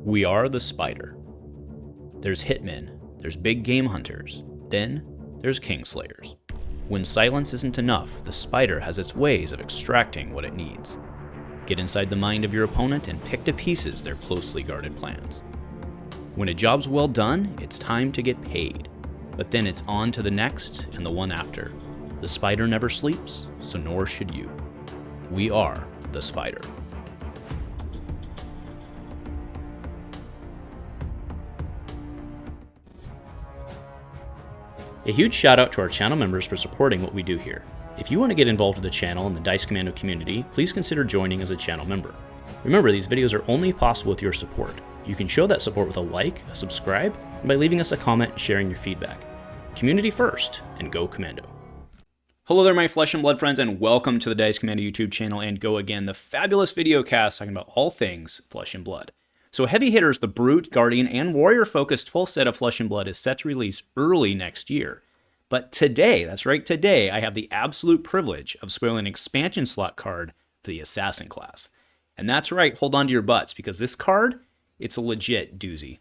We are the spider. There's hitmen, there's big game hunters, then there's kingslayers. When silence isn't enough, the spider has its ways of extracting what it needs. Get inside the mind of your opponent and pick to pieces their closely guarded plans. When a job's well done, it's time to get paid. But then it's on to the next and the one after. The spider never sleeps, so nor should you. We are the spider. A huge shout out to our channel members for supporting what we do here. If you want to get involved with the channel and the Dice Commando community, please consider joining as a channel member. Remember, these videos are only possible with your support. You can show that support with a like, a subscribe, and by leaving us a comment and sharing your feedback. Community first, and go Commando. Hello there, my flesh and blood friends, and welcome to the Dice Commando YouTube channel and Go Again, the fabulous video cast talking about all things flesh and blood. So heavy hitters, the Brute, Guardian, and Warrior-focused 12th set of Flesh and Blood is set to release early next year. But today, that's right, today, I have the absolute privilege of spoiling an expansion slot card for the Assassin class. And that's right, hold on to your butts, because this card, it's a legit doozy.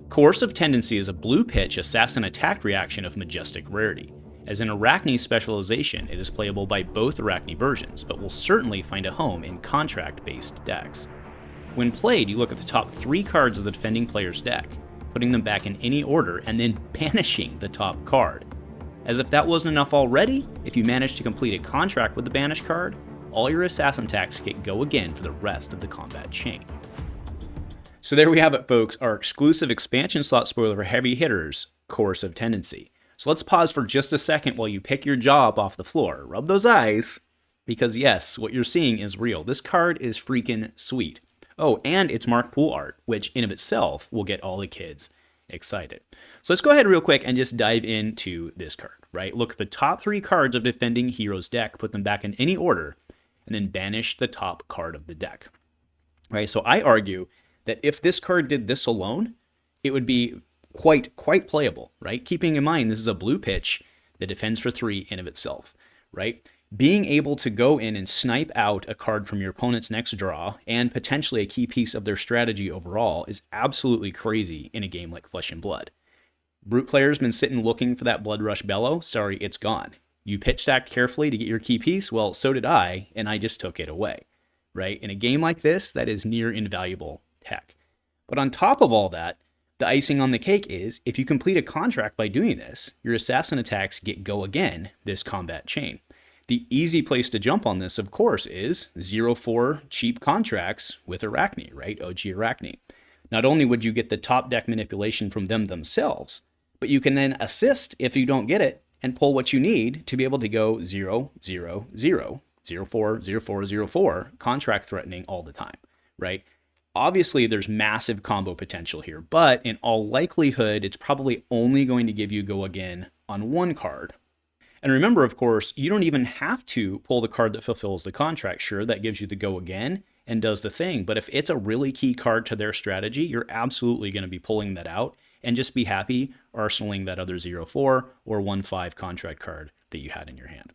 Coercive Tendency is a blue pitch assassin attack reaction of Majestic rarity. As an Arachne specialization, it is playable by both Arachne versions, but will certainly find a home in contract-based decks. When played, you look at the top 3 cards of the defending player's deck, putting them back in any order, and then banishing the top card. As if that wasn't enough already, if you manage to complete a contract with the banished card, all your assassin attacks get Go Again for the rest of the combat chain. So there we have it, folks, our exclusive expansion slot spoiler for heavy hitters, Coercive Tendency. So let's pause for just a second while you pick your jaw up off the floor. Rub those eyes, because yes, what you're seeing is real. This card is freaking sweet. Oh, and it's Mark Pool art, which in of itself will get all the kids excited. So let's go ahead real quick and just dive into this card, right? Look at the top 3 cards of defending hero's deck, put them back in any order, and then banish the top card of the deck, right? So I argue that if this card did this alone, it would be quite playable, right? Keeping in mind, this is a blue pitch that defends for 3 in of itself, right? Being able to go in and snipe out a card from your opponent's next draw and potentially a key piece of their strategy overall is absolutely crazy in a game like Flesh and Blood. Brute players been sitting looking for that Blood Rush Bellow. Sorry, it's gone. You pitch stacked carefully to get your key piece. Well, so did I, and I just took it away, right? In a game like this, that is near invaluable tech. But on top of all that, the icing on the cake is if you complete a contract by doing this, your assassin attacks get Go Again this combat chain. The easy place to jump on this, of course, is 0-4 cheap contracts with Arachne, right? OG Arachne. Not only would you get the top deck manipulation from them themselves, but you can then assist if you don't get it and pull what you need to be able to go 0-0-0, 0-4, 0-4, 0-4, contract threatening all the time, right? Obviously, there's massive combo potential here, but in all likelihood, it's probably only going to give you Go Again on one card. And remember, of course, you don't even have to pull the card that fulfills the contract. Sure, that gives you the Go Again and does the thing, but if it's a really key card to their strategy, you're absolutely going to be pulling that out and just be happy arsenaling that other 0-4 or 1-5 contract card that you had in your hand.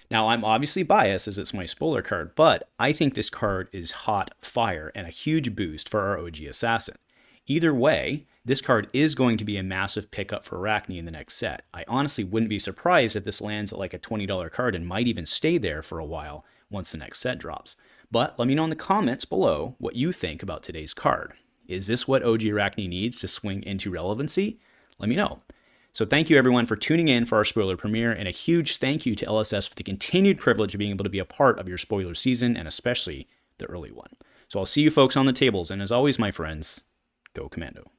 Now, I'm obviously biased as it's my spoiler card, but I think this card is hot fire and a huge boost for our OG Assassin. Either way, this card is going to be a massive pickup for Arachne in the next set. I honestly wouldn't be surprised if this lands at like a $20 card and might even stay there for a while once the next set drops. But let me know in the comments below what you think about today's card. Is this what OG Arachne needs to swing into relevancy? Let me know. So thank you everyone for tuning in for our spoiler premiere, and a huge thank you to LSS for the continued privilege of being able to be a part of your spoiler season, and especially the early one. So I'll see you folks on the tables, and as always, my friends, Go Commando.